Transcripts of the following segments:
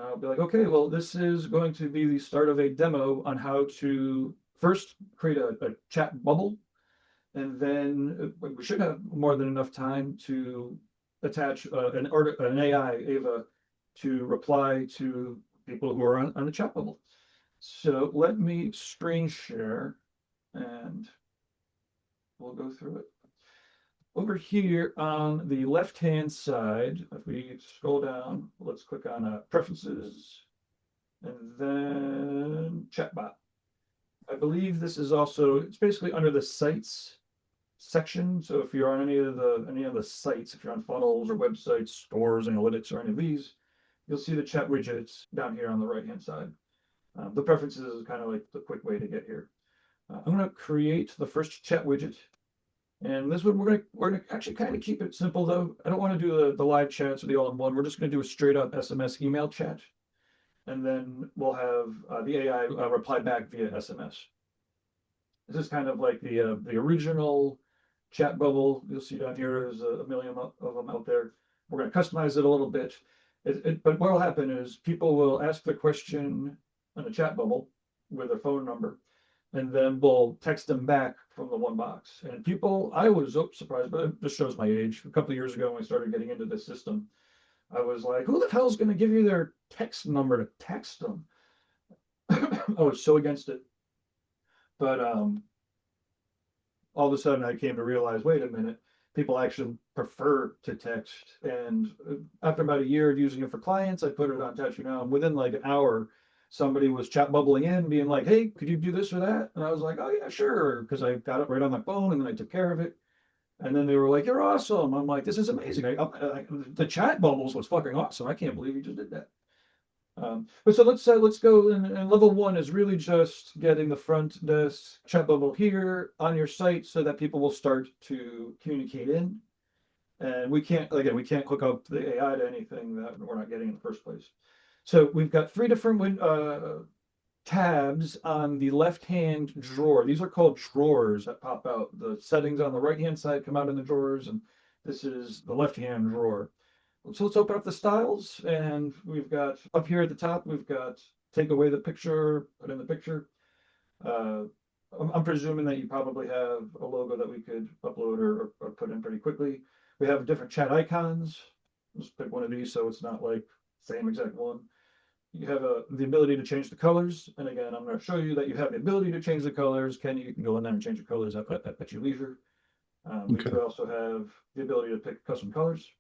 I'll be like, okay, well, this is going to be the start of a demo on how to first create a chat bubble, and then we should have more than enough time to attach an AI, Ava, to reply to people who are on the chat bubble. So let me screen share and we'll go through it. Over here on the left-hand side, if we scroll down, let's click on preferences and then chatbot. I believe this is also, it's basically under the sites section. So if you're on any of the sites, if you're on funnels or websites, stores, analytics, or any of these, you'll see the chat widgets down here on the right-hand side. The preferences is kind of like the quick way to get here. I'm going to create the first chat widget. And this one, we're gonna actually kind of keep it simple though. I don't want to do the live chats or the all-in-one. We're just going to do a straight up SMS email chat, and then we'll have the AI reply back via SMS. This is kind of like the original chat bubble. You'll see down here there's a million of them out there. We're going to customize it a little bit. But what will happen is people will ask the question in the chat bubble with their phone number, and then we'll text them back from the one box. And people, I was surprised, but it just shows my age. A couple of years ago, when we started getting into this system, I was like, who the hell is going to give you their text number to text them? I was so against it. But all of a sudden, I came to realize, wait a minute, people actually prefer to text. And after about a year of using it for clients, I put it on Text Now, and within like an hour, somebody was chat bubbling in, being like, "Hey, could you do this or that?" And I was like, "Oh yeah, sure," because I got it right on my phone, and then I took care of it. And then they were like, "You're awesome." I'm like, "This is amazing." The chat bubbles was fucking awesome. I can't believe you just did that. But so let's go. And level one is really just getting the front desk chat bubble here on your site so that people will start to communicate in. And we can't hook up the AI to anything that we're not getting in the first place. So we've got three different tabs on the left-hand drawer. These are called drawers that pop out. The settings on the right-hand side come out in the drawers, and this is the left-hand drawer. So let's open up the styles, and we've got up here at the top, we've got take away the picture, put in the picture. Uh, I'm presuming that you probably have a logo that we could upload or put in pretty quickly. We have different chat icons. Just pick one of these so it's not like same exact one. You have the ability to change the colors. And again, I'm going to show you that you have the ability to change the colors. You can go in there and change the colors at your leisure. We Okay. do also have the ability to pick custom colors.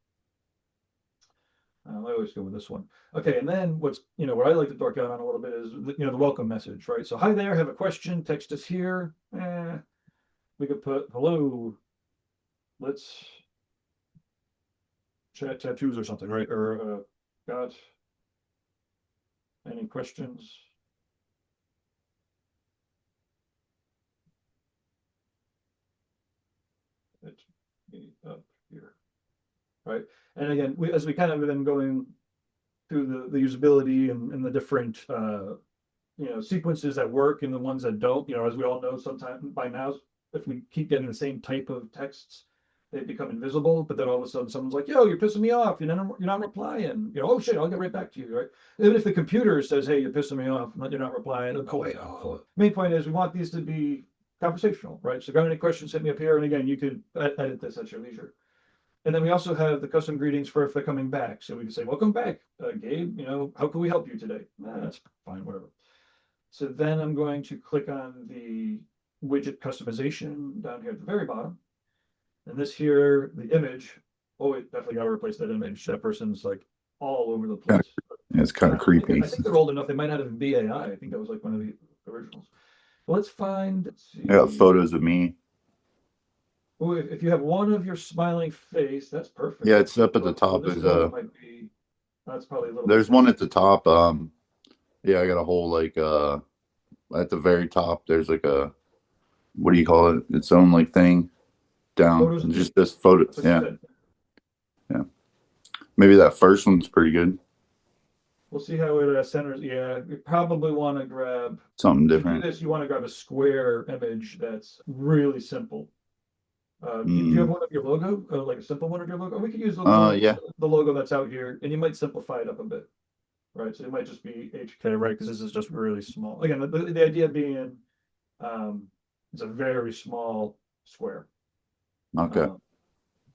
I always go with this one. Okay, and then what I like to dork out on a little bit is the welcome message, right? So hi there, have a question, text us here. We could put hello, let's chat tattoos or something, right? Or got any questions? It's me up here, right? And again, as we kind of been going through the usability and the different sequences that work and the ones that don't. As we all know, sometimes by now, if we keep getting the same type of texts, they become invisible. But then all of a sudden, someone's like, "Yo, you're pissing me off. You're not replying." Oh shit, I'll get right back to you, right? Even if the computer says, "Hey, you're pissing me off. You're not replying," it'll go away. Oh. Main point is we want these to be conversational, right? So, if you have any questions, hit me up here. And again, you could edit this at your leisure. And then we also have the custom greetings for if they're coming back. So we can say, "Welcome back, Gabe. How can we help you today?" That's fine, whatever. So then I'm going to click on the widget customization down here at the very bottom. And this here, the image, oh, wait, definitely got to replace that image. That person's like all over the Kind of, place. yeah, it's kind of creepy. I think they're old enough. They might not even be AI. I think that was like one of the originals. Let's find, let's I got see. photos of me. Oh, if you have one of your smiling face, that's perfect. Yeah, it's up at the Oh, top. this photo might be, that's probably a little bit There's one too. at the top. Yeah, I got a whole like at the very top. There's like a what do you call it? Its own like thing down. Photos of me. Just this photo. That's what you Yeah, said. yeah. Maybe that first one's pretty good. We'll see how it centers. Yeah, you probably want to grab, Something to do different. this, you want to grab a square image that's really simple. Do you have Mm. one of your logo, like a simple one of your logo? We could use the Yeah. logo that's out here, and you might simplify it up a bit. right? So it might just be HK, right? Because this is just really small. Again, the idea being, it's a very small square. Okay.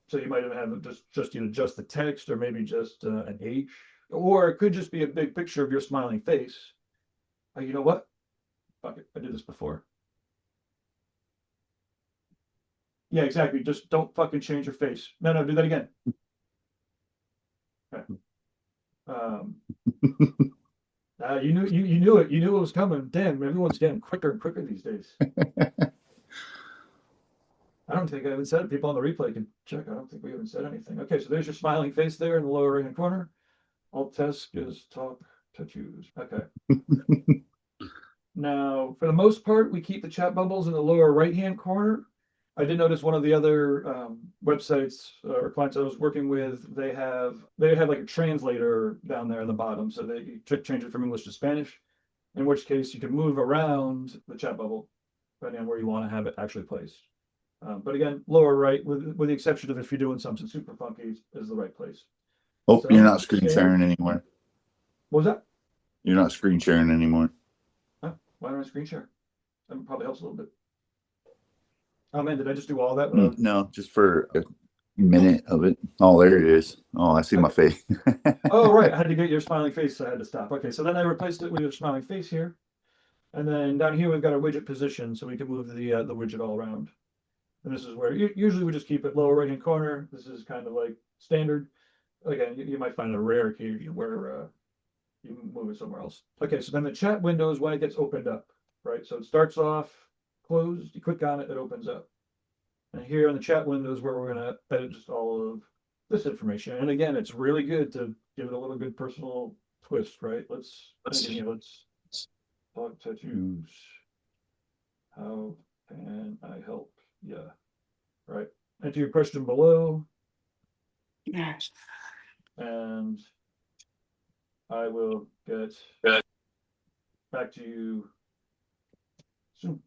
So you might even have just you know, just the text, or maybe just an H, or it could just be a big picture of your smiling face. You know what? Fuck it, I did this before. Yeah, exactly. Just don't fucking change your face. No, no, do that again. Okay. Um, you knew it. You knew it was coming. Damn, everyone's getting quicker and quicker these days. I don't think I even said it. People on the replay can check. I don't think we even said anything. Okay, so there's your smiling face there in the lower right hand corner. Alt task is talk tattoos. Okay. Now, for the most part, we keep the chat bubbles in the lower right hand corner. I did notice one of the other websites or clients I was working with, they have like a translator down there in the bottom, so they change it from English to Spanish. In which case, you can move around the chat bubble depending on where you want to have it actually placed. But again, lower right, with the exception of if you're doing something super funky, is the right place. Oh, So you're not screen sharing anymore. What was that? You're not screen sharing anymore. Huh? Why don't I screen share? That probably helps a little bit. Oh man, did I just do all that? No, just for a minute of it. Oh, there it is. Oh, I see my face. Oh, right. I had to get your smiling face, so I had to stop. Okay, so then I replaced it with your smiling face here. And then down here, we've got a widget position, so we can move the widget all around. And this is where usually we just keep it lower right hand corner. This is kind of like standard. Again, you might find a rare key where you move it somewhere else. Okay, so then the chat window is when it gets opened up, right? So it starts off closed, you click on it, it opens up. And here in the chat window is where we're going to edit just all of this information. And again, it's really good to give it a little good personal twist, right? Let's talk tattoos. How can I help? Yeah, right. Enter your question below. Yes. And I will get back to you soon.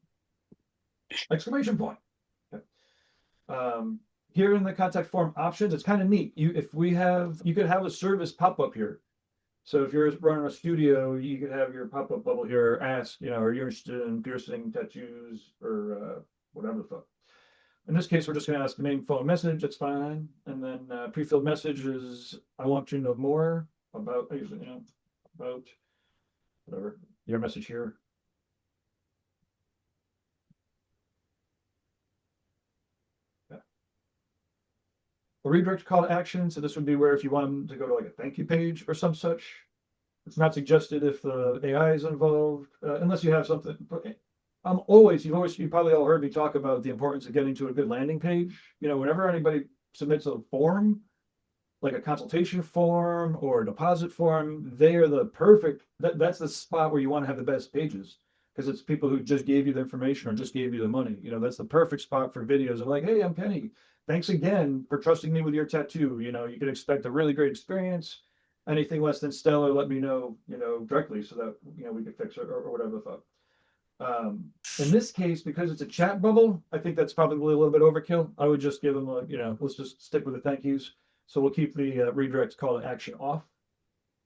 Exclamation point. Okay. Here in the contact form options, it's kind of neat. You could have a service pop up here. So if you're running a studio, you could have your pop up bubble here. Ask, are you interested in piercing, tattoos, or whatever the fuck. In this case, we're just going to ask the main phone message. That's fine. And then pre-filled message is, I want to know more about, about whatever your message here. Yeah. A redirect call to action. So this would be where if you want them to go to like a thank you page or some such. It's not suggested if the AI is involved, unless you have something. You probably all heard me talk about the importance of getting to a good landing page. Whenever anybody submits a form, like a consultation form or a deposit form, they are the perfect, that's the spot where you want to have the best pages, because it's people who just gave you the information or just gave you the money. That's the perfect spot for videos of like, hey, I'm Kenny. Thanks again for trusting me with your tattoo. You can expect a really great experience. Anything less than stellar, let me know, directly so that, we can fix it or whatever the fuck. In this case, because it's a chat bubble, I think that's probably a little bit overkill. I would just give them let's just stick with the thank yous. So we'll keep the redirect call to action off.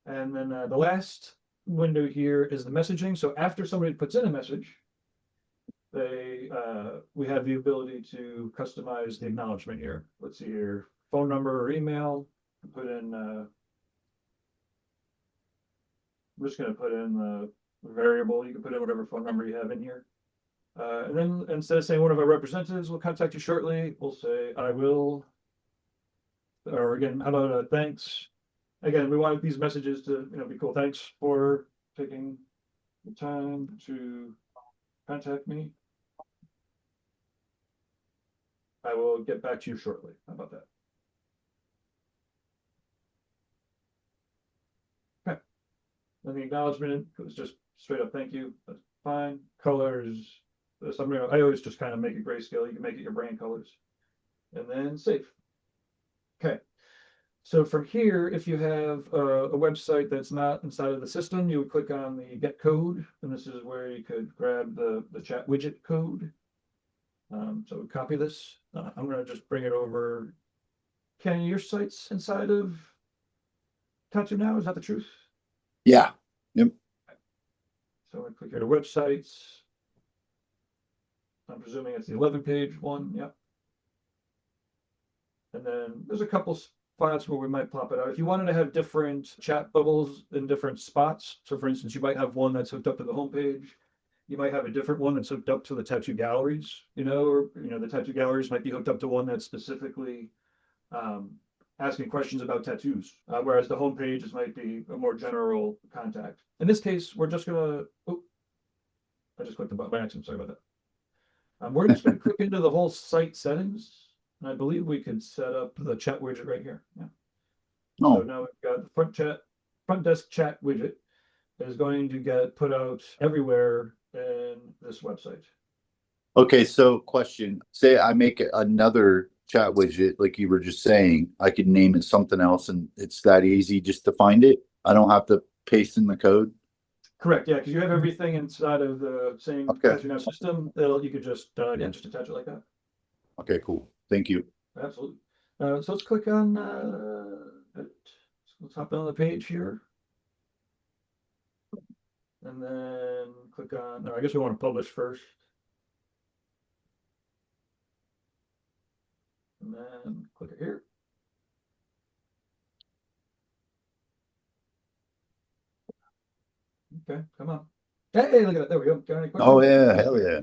And then the last window here is the messaging. So after somebody puts in a message, we have the ability to customize the acknowledgement here. Let's see here, phone number or email. Put in. I'm just going to put in the variable. You can put in whatever phone number you have in here. And then instead of saying one of our representatives will contact you shortly, we'll say I will. Or again, how about thanks? Again, we want these messages to be cool. Thanks for taking the time to contact me. I will get back to you shortly. How about that? Okay. Then the acknowledgement was just straight up thank you. That's fine. Colors. I always just kind of make it grayscale. You can make it your brand colors. And then save. Okay. So from here, if you have a website that's not inside of the system, you would click on the get code, and this is where you could grab the chat widget code. So copy this. I'm going to just bring it over. Kenny, your site's inside of Tattoo Now, is that the truth? Yeah. So I click here to websites. I'm presuming it's the 11-page one, yep. And then there's a couple spots where we might plop it out. If you wanted to have different chat bubbles in different spots, so for instance, you might have one that's hooked up to the homepage. You might have a different one that's hooked up to the tattoo galleries, or the tattoo galleries might be hooked up to one that's specifically asking questions about tattoos, whereas the homepage might be a more general contact. In this case, we're just gonna. Oh, I just clicked the button by accident. Sorry about that. We're just gonna click into the whole site settings, and I believe we can set up the chat widget right here. Yeah. So Oh, now we've got the front desk chat widget is going to get put out everywhere in this website. okay. So question, say I make another chat widget, like you were just saying, I could name it something else and it's that easy just to find it. I don't have to paste in the code. Correct, yeah, because you have everything inside of the same Okay. Tattoo Now system. You could just just attach it like that. Okay, cool. Thank you. Absolutely. So let's click on let's hop on the page here. And then click on, no, I guess we want to publish first. And then click it here. Okay, come on. Hey, look at that. There we go. Got any questions? Oh yeah, hell yeah.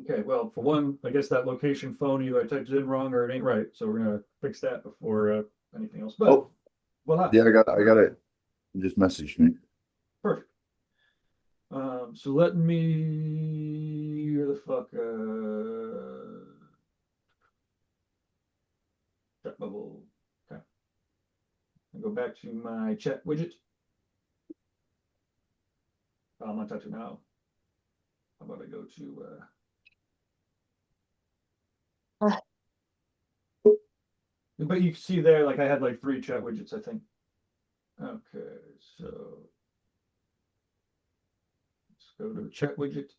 Okay, well, for one, I guess that location phone either I typed it in wrong or it ain't right. So we're gonna fix that before anything else. But Oh, voila. yeah, I got it. You just messaged me. Perfect. So let me where the fuck chat bubble. Okay. I go back to my chat widget. I'm not touching now. How about I go to but you can see there, like I had like 3 chat widgets, I think. Okay, so let's go to the chat widget.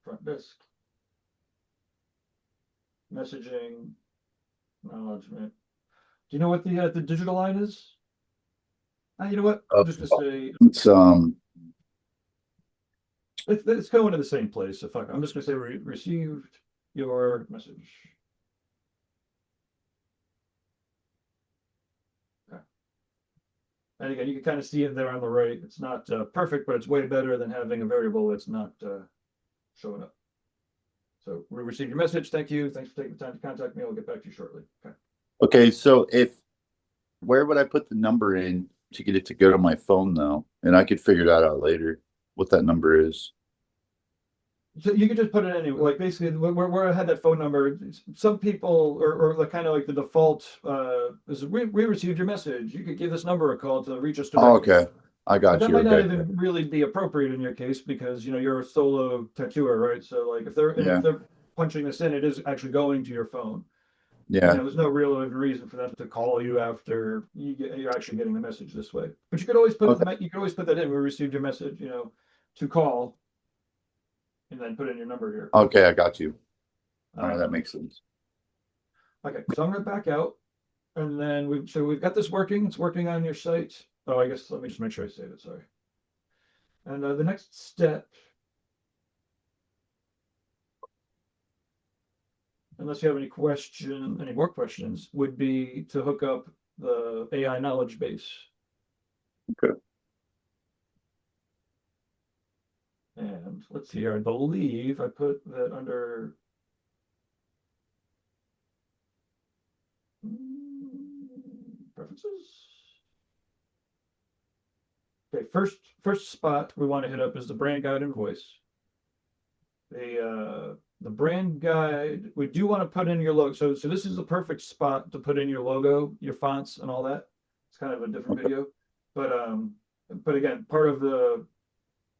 Front desk. Messaging. Acknowledgement. Do you know what the digital line is? You know what? I'm just gonna say It's it's going to the same place. So fuck, I'm just gonna say received your message. Okay. And again, you can kind of see it there on the right. It's not perfect, but it's way better than having a variable that's not showing up. So we received your message. Thank you. Thanks for taking the time to contact me. I'll get back to you shortly. Okay. okay. So where would I put the number in to get it to go to my phone though? And I could figure that out later, what that number is. So you could just put it anywhere. Like basically, where I had that phone number, some people or like kind of like the default is we received your message. You could give this number a call to reach us directly. Oh, okay. I But got that you. might not Okay. even really be appropriate in your case because you're a solo tattooer, right? So like if Yeah. they're punching this in, it is actually going to your phone. Yeah. There's no real reason for them to call you after you're actually getting the message this way. But you could always put Okay. you could always put that in. We received your message, to call, and then put in your number here. Okay, I got you. All right, that Um, makes sense. Okay, so I'm gonna back out, and then we've got this working. It's working on your site. Oh, I guess let me just make sure I save it. Sorry. And the next step, unless you have any more questions, would be to hook up the AI knowledge base. Okay. And let's see here. I believe I put that under preferences. Okay, first spot we want to hit up is the brand guide and voice. The brand guide, we do want to put in your logo. So this is the perfect spot to put in your logo, your fonts, and all that. It's kind of a different video, but again, part of the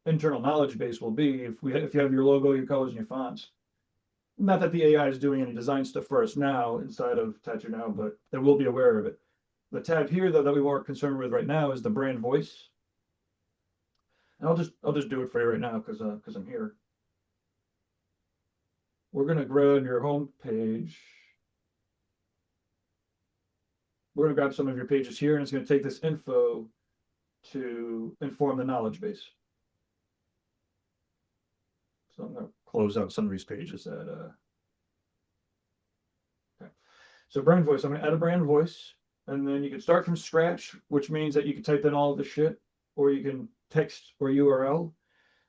internal knowledge base will be if you have your logo, your colors, and your fonts. not that the AI is doing any design stuff for us now inside of Tattoo Now, but they will be aware of it. The tab here though that we weren't concerned with right now is the brand voice. And I'll just do it for you right now because I'm here. We're gonna grab your home page. We're gonna grab some of your pages here, and it's gonna take this info to inform the knowledge base. So I'm gonna close out some of these pages that okay. So brand voice, I'm gonna add a brand voice, and then you can start from scratch, which means that you can type in all of the shit, or you can text or URL.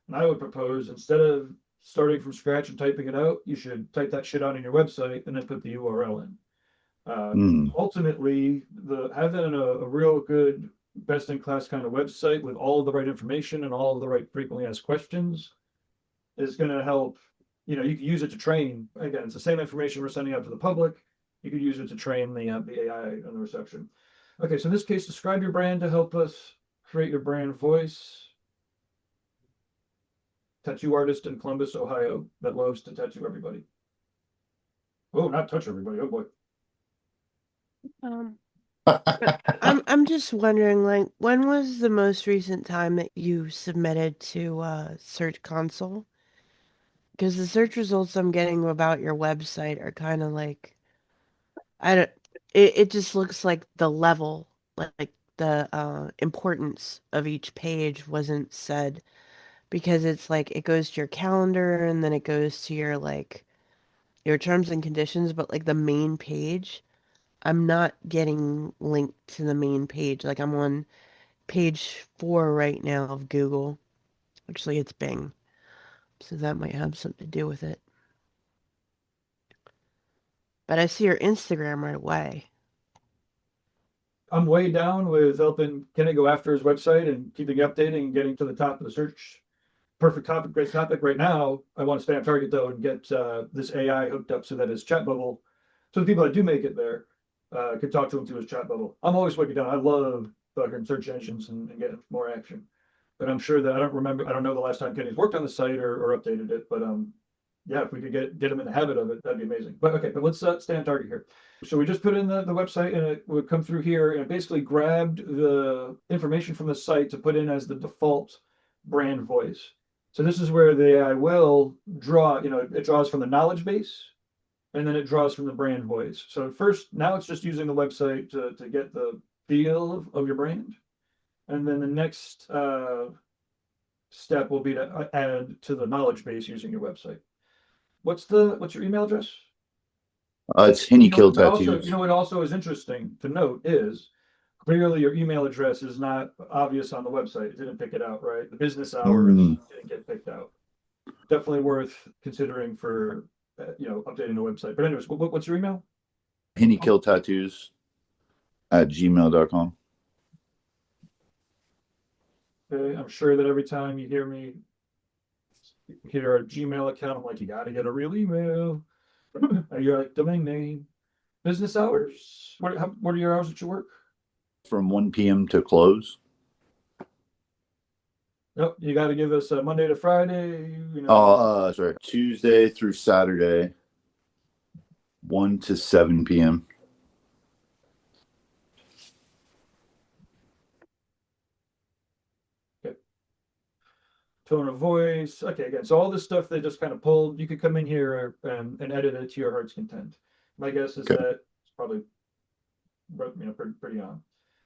And I would propose instead of starting from scratch and typing it out, you should type that shit out on your website and then put the URL in. Ultimately, having a real good, best in class kind of website with all of the right information and all of the right frequently asked questions is going to help. You know, you can use it to train. Again, it's the same information we're sending out to the public. You could use it to train the AI and the reception. Okay, so in this case, describe your brand to help us create your brand voice. Tattoo artist in Columbus, Ohio, that loves to tattoo everybody. Oh, not touch everybody. Oh boy. I'm just wondering, like, when was the most recent time that you submitted to Search Console? Because the search results I'm getting about your website are kind of like, I don't. It just looks like the level, like the importance of each page wasn't said, because it's like it goes to your calendar and then it goes to your like your terms and conditions, but like the main page, I'm not getting linked to the main page. Like I'm on page 4 right now of Google. Actually, it's Bing. So that might have something to do with it. But I see your Instagram right away. I'm way down with helping Kenny go after his website and keeping updating and getting to the top of the search. Perfect topic, great topic. Right now, I want to stay on target though and get this AI hooked up so that his chat bubble, so the people that do make it there, could talk to him through his chat bubble. I'm always wicked down. I love fucking search engines and getting more action. But I'm sure that I don't know the last time Kenny's worked on the site or updated it. But yeah, if we could get him in the habit of it, that'd be amazing. But okay, but let's stay on target here. So we just put in the website and it would come through here and it basically grabbed the information from the site to put in as the default brand voice. So this is where the AI will draw, you know, it draws from the knowledge base and then it draws from the brand voice. So first, now it's just using the website to get the feel of your brand. And then the next step will be to add to the knowledge base using your website. What's your email address? It's Henny Kill But also, Tattoos. you know what also is interesting to note is clearly your email address is not obvious on the website. It didn't pick it out, right? The business hours didn't get picked out. Definitely worth considering for updating the website. But anyways, what's your email? Henny Kill Tattoos at gmail.com. Okay, I'm sure that every time you hear me hear a Gmail account, I'm like, you got to get a real email. Your domain name, business hours. What are your hours that you work? From 1 p.m. to close. Nope, you got to give us a Monday to Friday. You know. Sorry. Tuesday through Saturday, 1 to 7 p.m. Okay. Tone of voice. Okay, again, so all this stuff they just kind of pulled. You could come in here and edit it to your heart's content. My guess is that it's probably pretty on.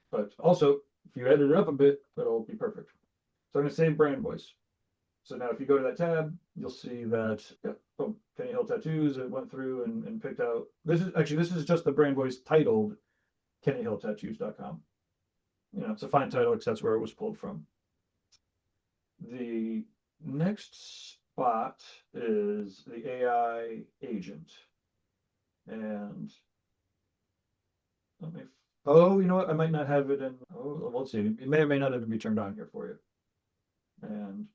But also, if you edit it up a bit, it'll be perfect. So I'm going to save brand voice. So now if you go to that tab, you'll see that, boom, Kenny Hill Tattoos, it went through and picked out. This is just the brand voice titled KennyHillTattoos.com. You know, it's a fine title because that's where it was pulled from. The next spot is the AI agent. And let me, you know what? I might not have it in, let's see. It may or may not even be turned on here for you. And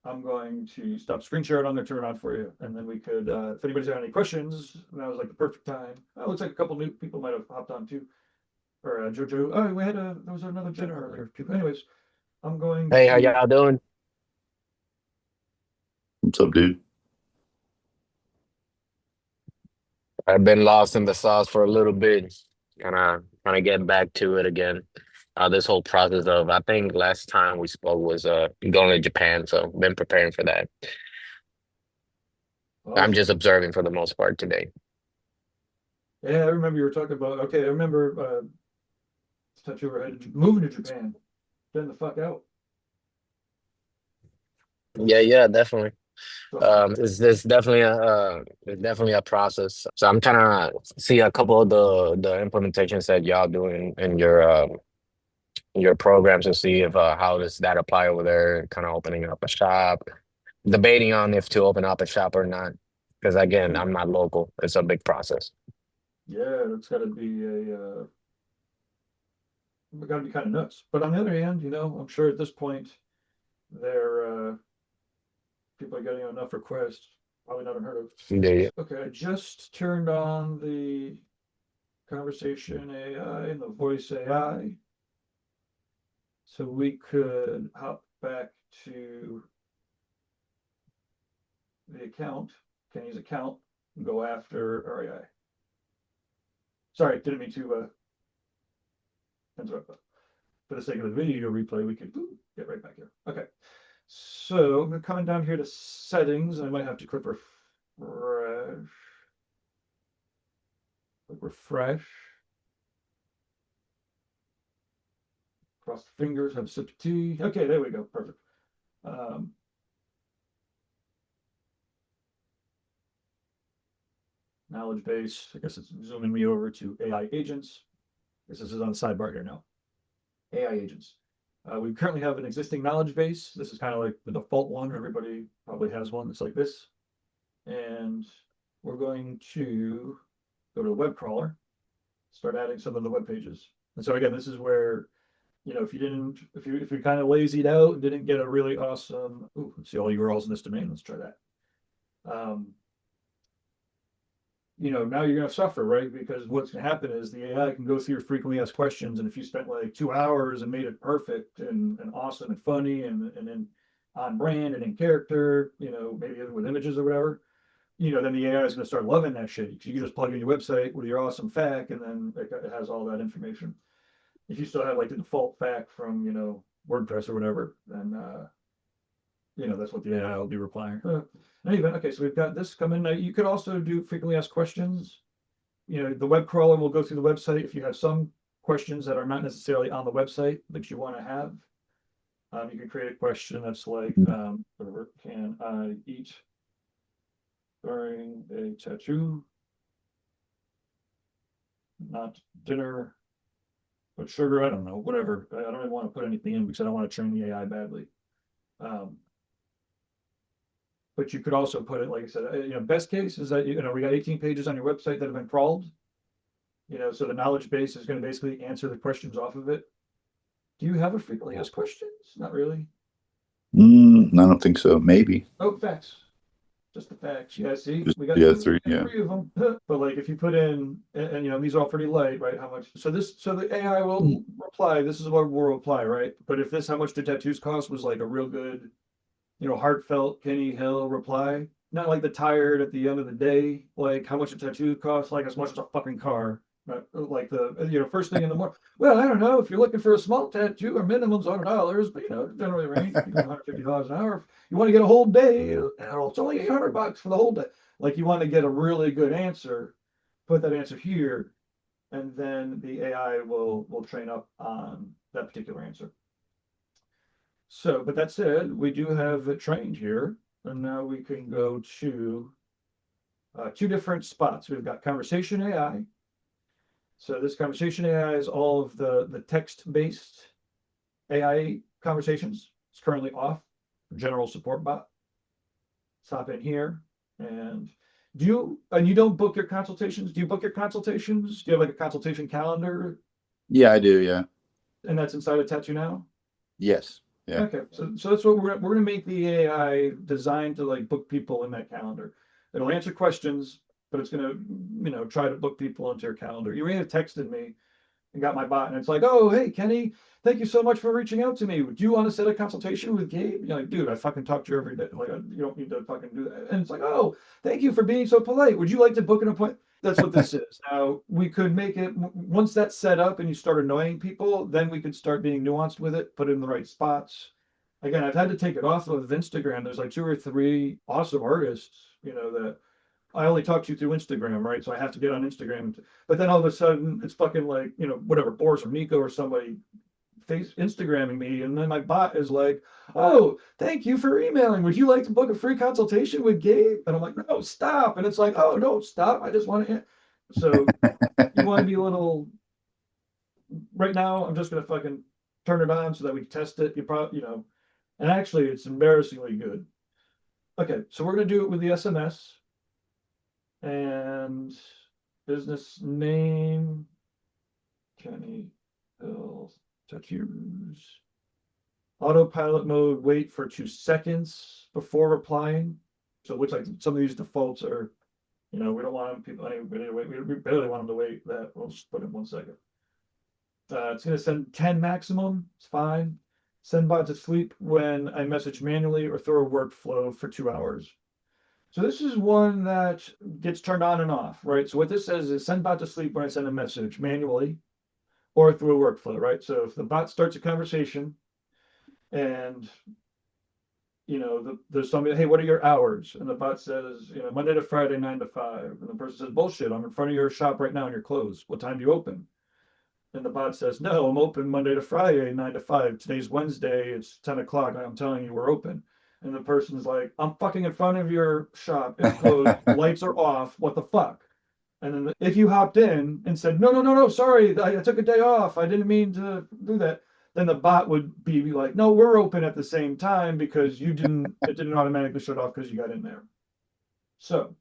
I'm going to stop screen share it on there, turn it on for you. And then we could, if anybody's got any questions, that was like the perfect time. Oh, it looks like a couple new people might have hopped on too. Or Jojo. Oh, there was another Jenna earlier too. Anyways, I'm going Hey, how y'all doing? What's up, dude? I've been lost in the sauce for a little bit, kind of getting back to it again. This whole process of, I think last time we spoke was going to Japan, so been preparing for that. I'm Awesome. just observing for the most part today. Yeah, I remember you were talking about, okay, I remember, Tattoo head moving to Japan, getting the fuck out. Yeah, definitely. So, It's definitely a process. So I'm trying to see a couple of the implementations that y'all doing in your programs to see if how does that apply over there, kind of opening up a shop, debating on if to open up a shop or not. Because again, I'm not local. It's a big process. yeah, it's gotta be it gotta be kind of nuts. But on the other hand, I'm sure at this point, they're, people are getting enough requests, probably not unheard of. Yeah. Okay, I just turned on the conversation AI and the voice AI. So we could hop back to the account, Kenny's account, and go after our AI. Sorry, didn't mean to interrupt, but for the sake of the video replay, we could get right back here. Okay, so we're coming down here to settings. I might have to click refresh. Click refresh. Cross the fingers, have a sip of tea. Okay, there we go. Perfect. Knowledge base. I guess it's zooming me over to AI agents. I guess this is on the sidebar here now. AI agents. We currently have an existing knowledge base. This is kind of like the default one. Everybody probably has one that's like this. And we're going to go to the web crawler, start adding some of the web pages. And so again, this is where, if you're kind of lazied out and didn't get a really awesome, let's see all URLs in this domain. Let's try that. Now you're going to suffer, right? Because what's going to happen is the AI can go through your frequently asked questions. And if you spent like 2 hours and made it perfect and awesome and funny and then on brand and in character, maybe with images or whatever, then the AI is going to start loving that shit. You can just plug in your website with your awesome FAQ and then it has all that information. If you still have like the default FAQ from, WordPress or whatever, then, that's what the AI will be replying. Anyway, okay, so we've got this coming. Now, you could also do frequently asked questions. The web crawler will go through the website. If you have some questions that are not necessarily on the website that you want to have, you can create a question that's like, whatever, can I eat during a tattoo? Not dinner, but sugar, I don't know, whatever. I don't even want to put anything in because I don't want to train the AI badly. But you could also put it, like I said, best case is that, we got 18 pages on your website that have been crawled. So the knowledge base is going to basically answer the questions off of it. Do you have a frequently asked questions? Not really. I don't think so. Maybe. Oh, facts. Just the facts. Yeah, see, we got three. Yeah. three of them. But like, if you put in, and these are all pretty light, right? How much? So the AI will reply. This is what will reply, right? But if this, how much do tattoos cost, was like a real good, heartfelt Kenny Hill reply. Not like the tired at the end of the day, like how much a tattoo costs, like as much as a fucking car. Not like the first thing in the morning. Well, I don't know if you're looking for a small tattoo, our minimum's $100, but generally range $150 an hour. If you want to get a whole day, it's only $800 for the whole day. Like you want to get a really good answer, put that answer here, and then the AI will train up on that particular answer. So, but that said, we do have it trained here, and now we can go to two different spots. We've got Conversation AI. So this Conversation AI is all of the text-based AI conversations. It's currently off for general support bot. Let's hop in here. And you don't book your consultations? Do you book your consultations? Do you have like a consultation calendar? Yeah, I do. Yeah. And that's inside of Tattoo Now? Yes. Yeah. Okay, so that's what we're gonna make the AI designed to like book people in that calendar. It'll answer questions, but it's gonna try to book people into your calendar. You may have texted me and got my bot, and it's like, oh hey Kenny, thank you so much for reaching out to me. Would you want to set a consultation with Gabe? You're like, dude, I fucking talk to you every day. Like you don't need to fucking do that. And it's like, oh, thank you for being so polite. Would you like to book an appointment? That's what this is. Now, we could make it, once that's set up and you start annoying people, then we could start being nuanced with it, put it in the right spots. Again, I've had to take it off of Instagram. There's like 2 or 3 awesome artists, that I only talk to you through Instagram, right? So I have to get on Instagram. But then all of a sudden it's fucking like, whatever, Boris or Nico or somebody Instagramming me, and then my bot is like, "Oh, thank you for emailing. Would you like to book a free consultation with Gabe?" And I'm like, "No, stop!" And it's like, "Oh no, stop! I just want to." So you want to be a little. Right now, I'm just gonna fucking turn it on so that we can test it. You probably, and actually, it's embarrassingly good. Okay, so we're gonna do it with the SMS and business name, Kenny Hill. Tattoos. Autopilot mode, wait for 2 seconds before replying. So it looks like some of these defaults are, we don't want anybody to wait. We barely want them to wait that. We'll just put in 1 second. It's going to send 10 maximum. It's fine. Send bot to sleep when I message manually or through a workflow for 2 hours. So this is one that gets turned on and off, right? So what this says is send bot to sleep when I send a message manually or through a workflow, right? So if the bot starts a conversation and there's somebody, hey, what are your hours? And the bot says, Monday to Friday, 9 to 5. And the person says, bullshit, I'm in front of your shop right now and you're closed. What time do you open? And the bot says, no, I'm open Monday to Friday, 9 to 5. Today's Wednesday, it's 10 o'clock. I'm telling you, we're open. And the person's like, I'm fucking in front of your shop. It's closed. Lights are off. What the fuck? And then if you hopped in and said, no, sorry, I took a day off. I didn't mean to do that. Then the bot would be like, no, we're open at the same time because it didn't automatically shut off because you got in there. So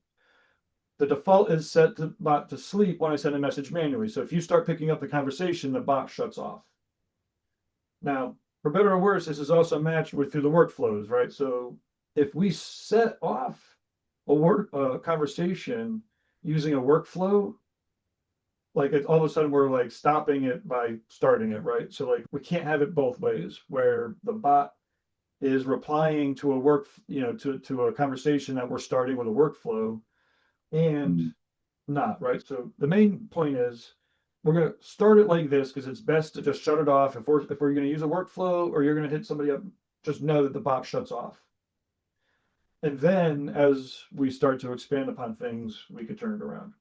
the default is set the bot to sleep when I send a message manually. So if you start picking up the conversation, the bot shuts off. Now, for better or worse, this is also matched through the workflows, right? So if we set off a conversation using a workflow, like all of a sudden we're like stopping it by starting it, right? So like we can't have it both ways where the bot is replying to to a conversation that we're starting with a workflow and not, right? So the main point is we're going to start it like this because it's best to just shut it off. If we're going to use a workflow or you're going to hit somebody up, just know that the bot shuts off. And then as we start to expand upon things, we could turn it around.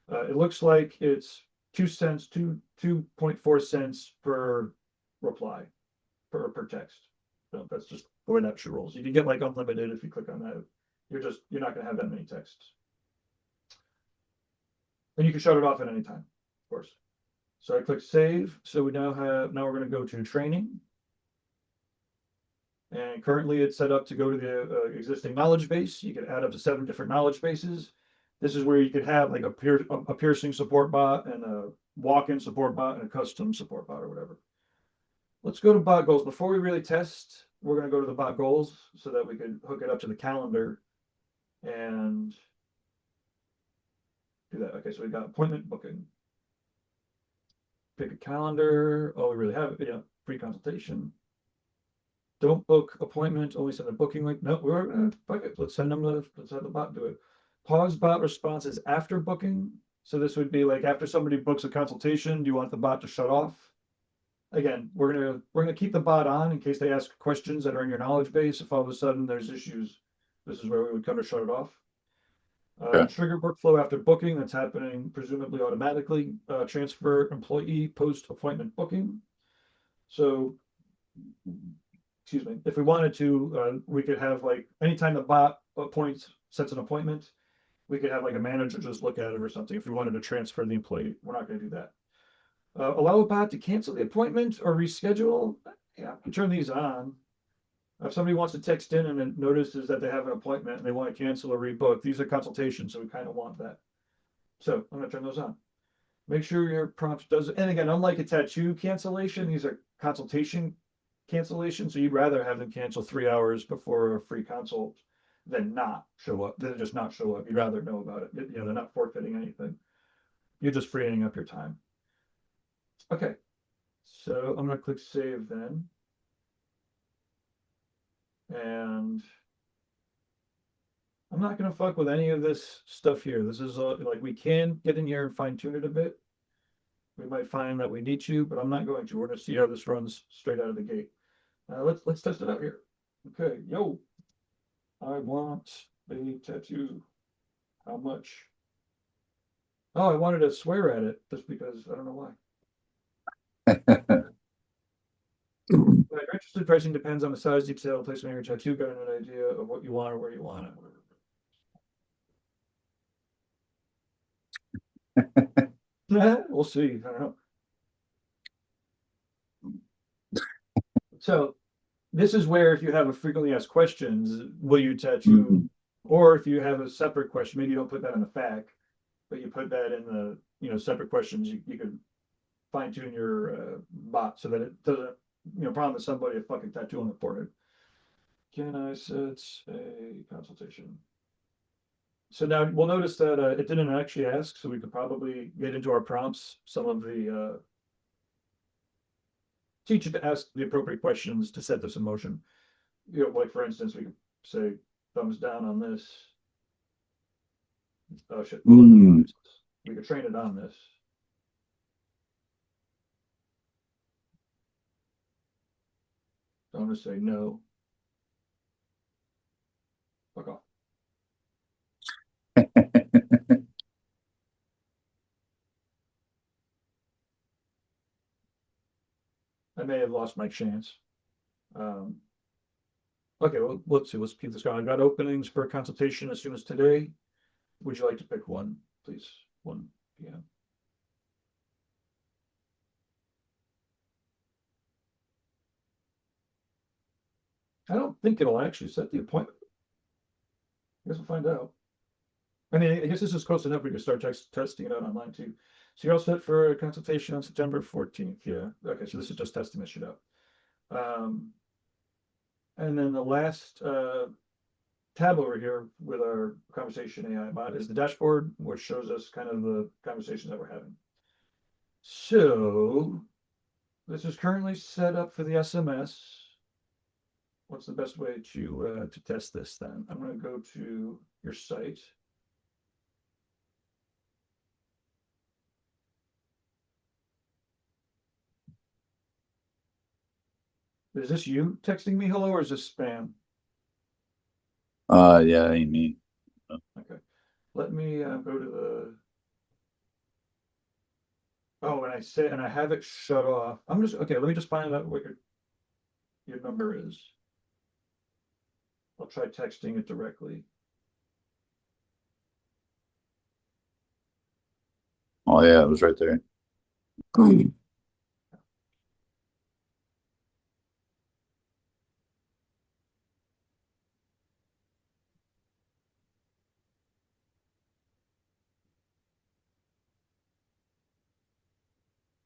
It looks like it's 2.4 cents per reply per text. So that's just the way that rolls. You can get like unlimited if you click on that. You're not going to have that many texts. And you can shut it off at any time, of course. So I click save. So now we're going to go to training. And currently it's set up to go to the existing knowledge base. You can add up to 7 different knowledge bases. This is where you could have like a piercing support bot and a walk-in support bot and a custom support bot or whatever. Let's go to bot goals. Before we really test, we're going to go to the bot goals so that we can hook it up to the calendar and do that. Okay, so we've got appointment booking. Pick a calendar. Oh, we really have it. Yeah, free consultation. Don't book appointment, only send a booking link. No, we're fuck it. Let's have the bot do it. Pause bot responses after booking. So this would be like after somebody books a consultation, do you want the bot to shut off? Again, we're gonna keep the bot on in case they ask questions that are in your knowledge base. If all of a sudden there's issues, this is where we would come to shut it off. Trigger workflow after booking, that's happening presumably automatically. Transfer employee post appointment booking. So excuse me, if we wanted to, we could have like anytime the bot sets an appointment, we could have like a manager just look at it or something if we wanted to transfer the employee. We're not going to do that. Allow a bot to cancel the appointment or reschedule. Yeah, you turn these on. If somebody wants to text in and it notices that they have an appointment and they want to cancel or rebook, these are consultations, so we kind of want that. So I'm going to turn those on. Make sure your prompt does it. And again, unlike a tattoo cancellation, these are consultation cancellation. So you'd rather have them cancel 3 hours before a free consult than not show up. Than just not show up. You'd rather know about it. They're not forfeiting anything. You're just freeing up your time. Okay. So I'm going to click save then. And I'm not gonna fuck with any of this stuff here. This is like, we can get in here and fine tune it a bit. We might find that we need to, but I'm not going to. We're gonna see how this runs straight out of the gate. Let's test it out here. Okay, yo. I want a tattoo. How much? Oh, I wanted to swear at it just because I don't know why. But your interested pricing depends on the size, detail, placement of your tattoo, got an idea of what you want or where you want it. We'll see. I don't know. So this is where if you have a frequently asked questions, will you tattoo? Mhm. Or if you have a separate question, maybe you don't put that in the FAQ, but you put that in the, separate questions, you could fine tune your bot so that it doesn't, promise somebody a fucking tattoo on the forehead. Can I set a consultation? So now we'll notice that it didn't actually ask, so we could probably get into our prompts, some of the teach it to ask the appropriate questions to set this in motion. Like for instance, we could say thumbs down on this. Oh shit. Mm. We could train it on this. So I'm gonna say no. Fuck off. I may have lost my chance. Okay, well, let's see. Let's keep this going. I got openings for consultation as soon as today. Would you like to pick one, please? 1 p.m. I don't think it'll actually set the appointment. I guess we'll find out. I mean, I guess this is close enough. We can start testing it out online too. So you're all set for a consultation on September 14th. Yeah. Okay. So this is just testing this shit out. And then the last tab over here with our conversation AI bot is the dashboard, which shows us kind of the conversations that we're having. So this is currently set up for the SMS. What's the best way to test this then? I'm going to go to your site. Is this you texting me hello or is this spam? Yeah, ain't me. Okay. Let me go to the. Oh, and I have it shut off. I'm just okay. Let me just find out what your number is. I'll try texting it directly. Oh yeah, it was right there.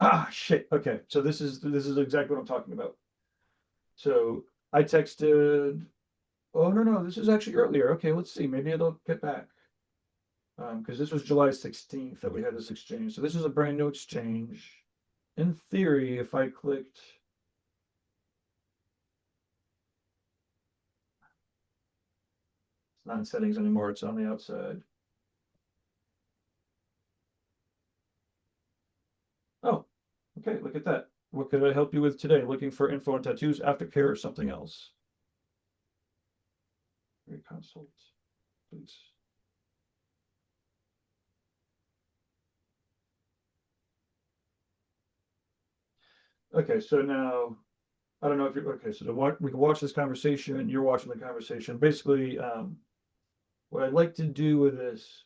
Ah, shit. Okay, so this is exactly what I'm talking about. So I texted. Oh no, this is actually earlier. Okay, let's see. Maybe it'll get back. Because this was July 16th that we had this exchange. So this is a brand new exchange. In theory, if I clicked. It's not in settings anymore, it's on the outside. Oh, okay, look at that. What could I help you with today? Looking for info on tattoos, aftercare, or something else? Consult, please. Okay, so now I don't know if you're okay. So we can watch this conversation, and you're watching the conversation. Basically, what I'd like to do with this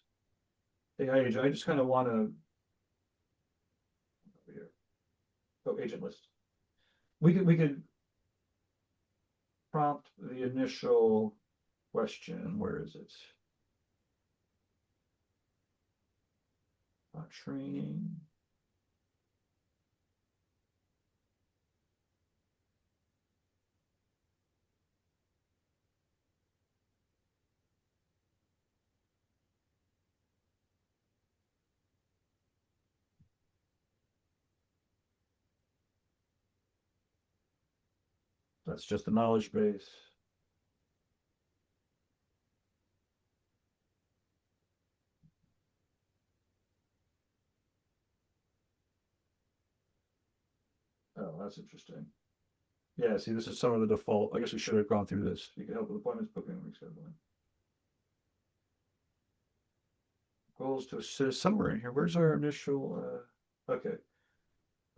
AI agent, I just kind of want to. Oh, agent list. We could prompt the initial question. Where is it? Training. That's just the knowledge base. that's interesting. Yeah, see, this is some of the default. I guess we should have gone through this. You can help with appointments, booking, and rescheduling. Goals to assist somewhere in here. Where's our initial, okay.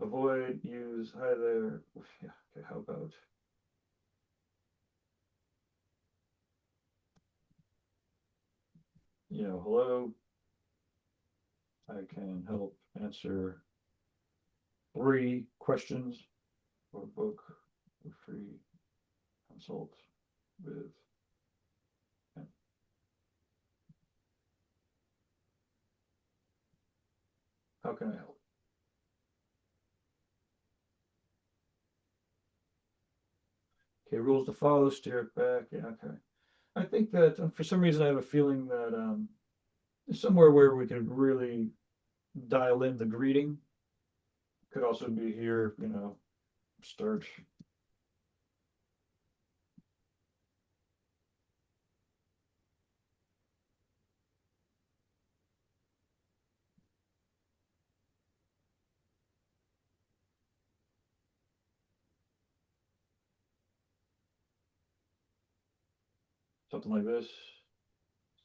Avoid, use, hi there. Yeah, okay, how about? Hello. I can help answer 3 questions or book a free consult with. How can I help? Okay, rules to follow, steer it back. Yeah, okay. I think that for some reason I have a feeling that somewhere where we could really dial in the greeting could also be here, start. Something like this.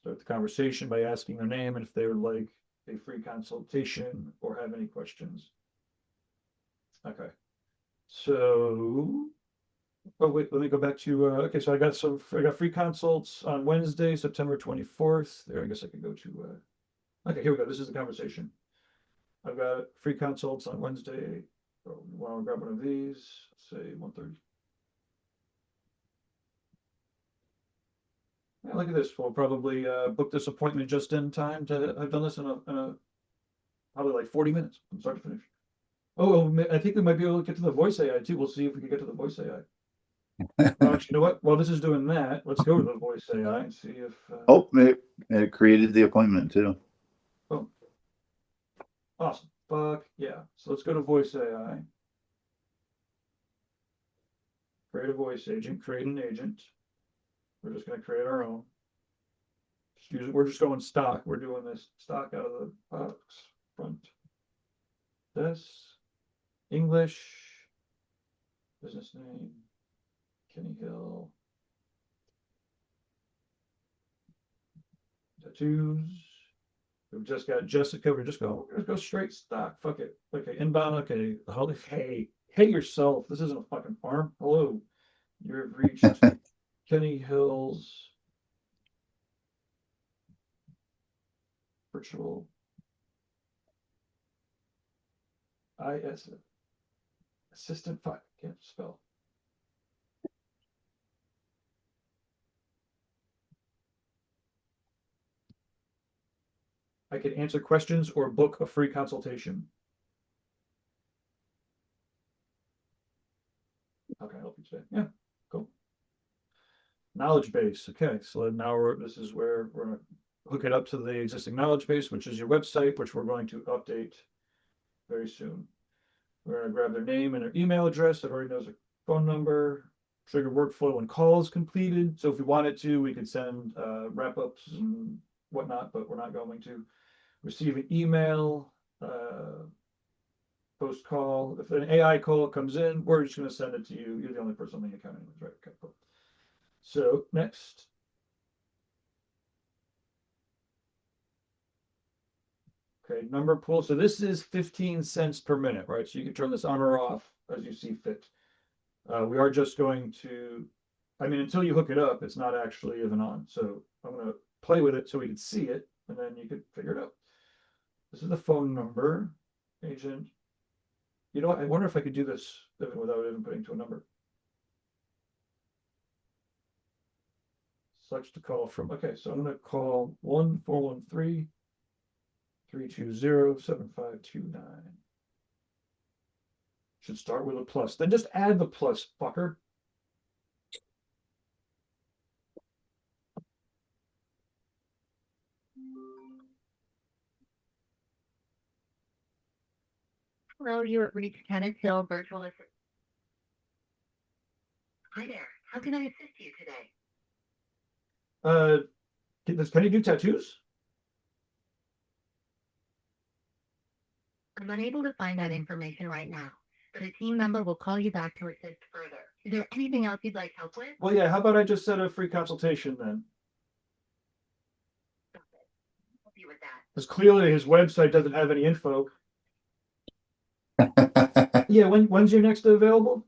Start the conversation by asking their name and if they would like a free consultation or have any questions. Okay. So, oh wait, let me go back to, okay, so I got free consults on Wednesday, September 24th. There, I guess I could go to, okay, here we go. This is the conversation. I've got free consults on Wednesday. Oh, want to grab one of these? Say 1:30. Yeah, look at this. We'll probably book this appointment just in time to have done this in a probably like 40 minutes from start to finish. Oh, I think we might be able to get to the voice AI too. We'll see if we can get to the voice AI. Actually, you know what? While this is doing that, let's go to the voice AI and see if. Oh, it created the appointment too. Oh, awesome. Fuck yeah. So let's go to voice AI. Create a voice agent, create an agent. We're just going to create our own. We're just going stock. We're doing this stock out of the box front. This English business name Kenny Hill. Tattoos. We've just got Jessica. We're just go straight stock. Fuck it. Okay, inbound. Okay, holy hey yourself. This isn't a fucking farm. Hello, you've reached Kenny Hill's virtual IS assistant. Fuck, can't spell. I can answer questions or book a free consultation. How can I help you today? Yeah, cool. Knowledge base. Okay, so now this is where we're gonna hook it up to the existing knowledge base, which is your website, which we're going to update very soon. We're gonna grab their name and their email address. It already knows their phone number. Trigger workflow when calls completed. So if we wanted to, we could send wrap-ups and whatnot, but we're not going to. Receive an email, post call. If an AI call comes in, we're just going to send it to you. You're the only person on the account anyways, right? Okay, cool. So next. Okay, number pool. So this is 15 cents per minute, right? So you can turn this on or off as you see fit. We are just going to, until you hook it up, it's not actually even on. So I'm going to play with it so we can see it, and then you could figure it out. This is the phone number, agent. You know what? I wonder if I could do this without even putting to a number. Selects to call from. Okay, so I'm going to call 1-413-320-7529. Should start with a plus. Then just add the plus, fucker. Hello, you have reached Kenneth Hill Virtual Assistant. Hi there. How can I assist you today? Can you do tattoos? I'm unable to find that information right now. but a team member will call you back to assist further. Is there anything else you'd like help with? Well, yeah, how about I just set a free consultation then? Help you with that. Because clearly his website doesn't have any info. Yeah, when's your next available?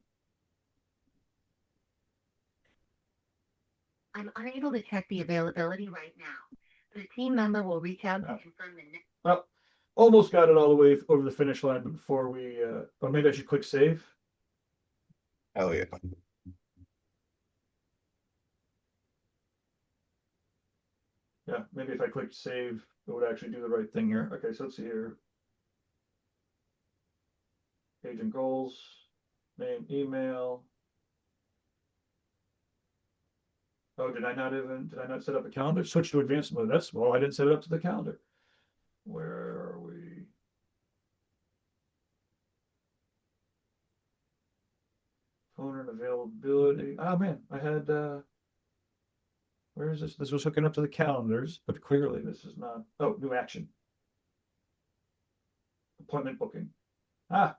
I'm unable to check the availability right now, but a team member will reach out Oh. to confirm the next. Well, almost got it all the way over the finish line before we, or maybe I should click save. Oh yeah. Yeah, maybe if I click save, it would actually do the right thing here. Okay, so let's see here. Agent goals, name, email. Oh, did I not set up a calendar? Switch to advanced mode. That's, well, I didn't set it up to the calendar. Where are we? Phone and availability. Oh man, I had, where is this? This was hooking up to the calendars, but clearly this is not, oh, new action. Appointment booking. Ah.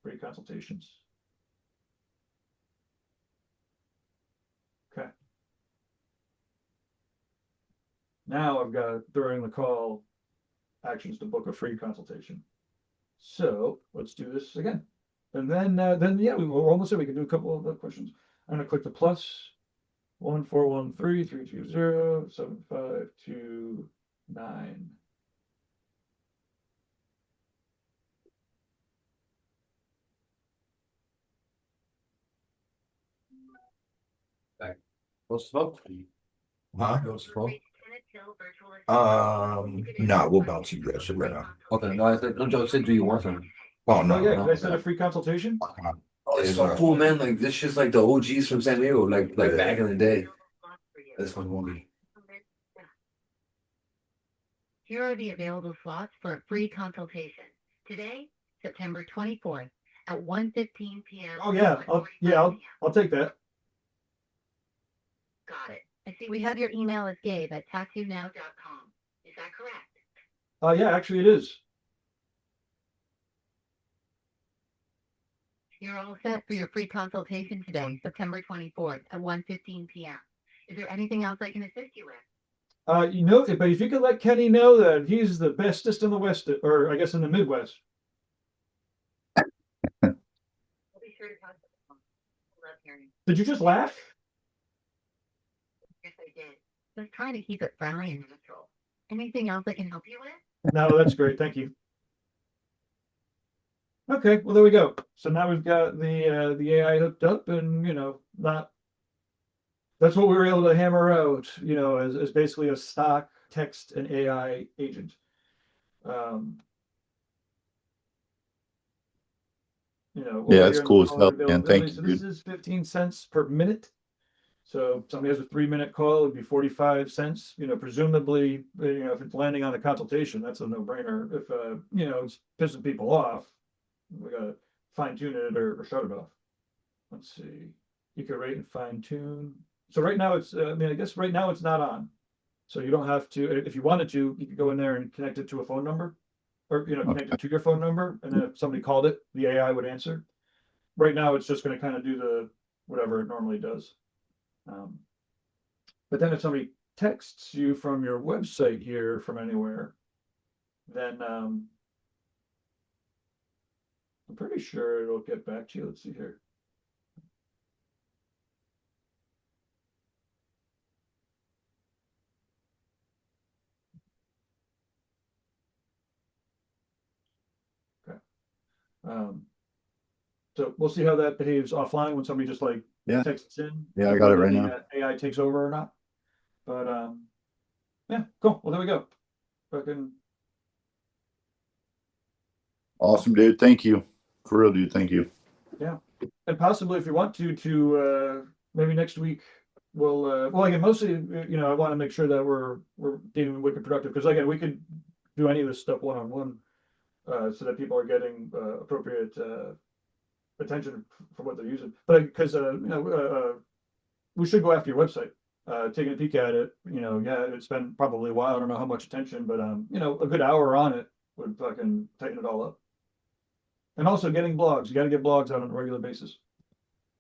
Free consultations. Okay. Now I've got during the call actions to book a free consultation. So let's do this again. And then yeah, we're almost there. We can do a couple of the questions. I'm gonna click the plus 14133207529. What's up? Huh? Nah, we'll bounce you guys right now. Okay, no, I said, no, Joe said, do you want some? Oh, Oh no. yeah, no, can I set no. a free consultation? Oh, it's so cool, man. Like, this shit's like the OGs from San Diego, like back in the day. This fucking movie. Here are the available slots for a free consultation. Today, September 24th at 1:15 p.m. Oh yeah, I'll take that. Got it. I see we have your email as gabe@tattoonow.com. Is that correct? Yeah, actually it is. You're all set for your free consultation today, September 24th at 1:15 p.m. Is there anything else I can assist you with? You know, but if you could let Kenny know that he's the bestest in the West, or I guess in the Midwest. We'll be sure to talk to them. Love hearing. Did you just laugh? Yes, I did. Just trying to keep it friendly and neutral. Anything else I can help you with? No, that's great. Thank you. Okay, well, there we go. So now we've got the AI hooked up, and that's what we were able to hammer out, as basically a stock text and AI agent. Yeah, that's cool as hell, man. Thank So you, this dude. is 15 cents per minute. So if somebody has a 3-minute call, it'd be 45 cents. Presumably, if it's landing on a consultation, that's a no-brainer. If it's pissing people off, we gotta fine tune it or shut it off. Let's see. You can rate and fine tune. So right now it's, I guess right now it's not on. So you don't have to, if you wanted to, you could go in there and connect it to a phone number. Or, connect it to your phone number, and then if somebody called it, the AI would answer. Right now, it's just gonna kind of do the whatever it normally does. But then if somebody texts you from your website here from anywhere, then I'm pretty sure it'll get back to you. Let's see here. Okay. So we'll see how that behaves offline when somebody just Yeah. texts in. Yeah, I got it whether right the, now. AI takes over or not. But yeah, cool. Well, there we go. Fucking Awesome, dude. Thank you. For real, dude. Thank you. and possibly if you want to maybe next week well again mostly I want to make sure that we're being wicked productive because again we could do any of this stuff one-on-one so that people are getting appropriate attention for what they're using. But because we should go after your website, taking a peek at it. It's been probably a while. I don't know how much attention, but a good hour on it would fucking tighten it all up. And also getting blogs. You got to get blogs out on a regular basis.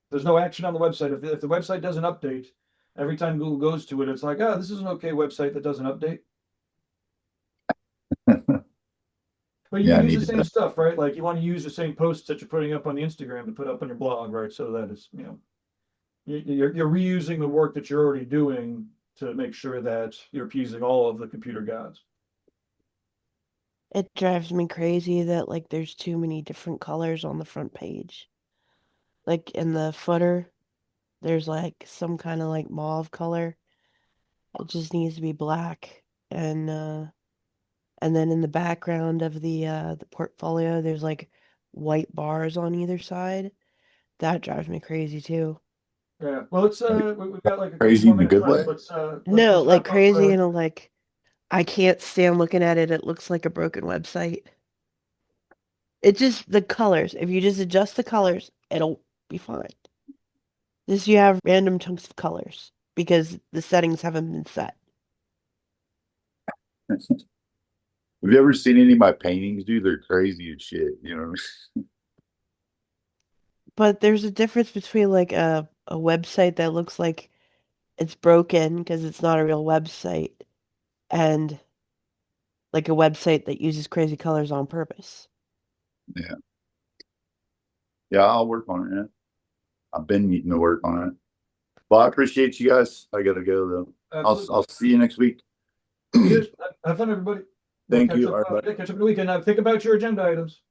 There's no action on the website. If the website doesn't update, every time Google goes to it, it's like, oh, this is an okay website that doesn't update. But you Yeah, I use need the to same know. stuff, right? Like you want to use the same posts that you're putting up on the Instagram to put up on your blog, right? So that it's, you're reusing the work that you're already doing to make sure that you're appeasing all of the computer gods. It drives me crazy that like there's too many different colors on the front page. Like in the footer, there's like some kind of like mauve color. It just needs to be black. And then in the background of the portfolio, there's like white bars on either side. That drives me crazy too. Yeah. Well, let's we've got like a couple Crazy more in a minutes good left. way? No, Let's like wrap up, crazy and like I can't stand looking at it. It looks like a broken website. It just the colors. If you just adjust the colors, it'll be fine. Just you have random chunks of colors because the settings haven't been set. Have you ever seen any of my paintings, dude? They're crazy as shit, you know? But there's a difference between like a website that looks like it's broken because it's not a real website and like a website that uses crazy colors on purpose. Yeah, I'll work on it. Yeah. I've been needing to work on it. Well, I appreciate you guys. I gotta go though. I'll see you next week. Cheers. Have fun, everybody. Thank Catch you, up, everybody. catch up in the weekend. Think about your agenda items.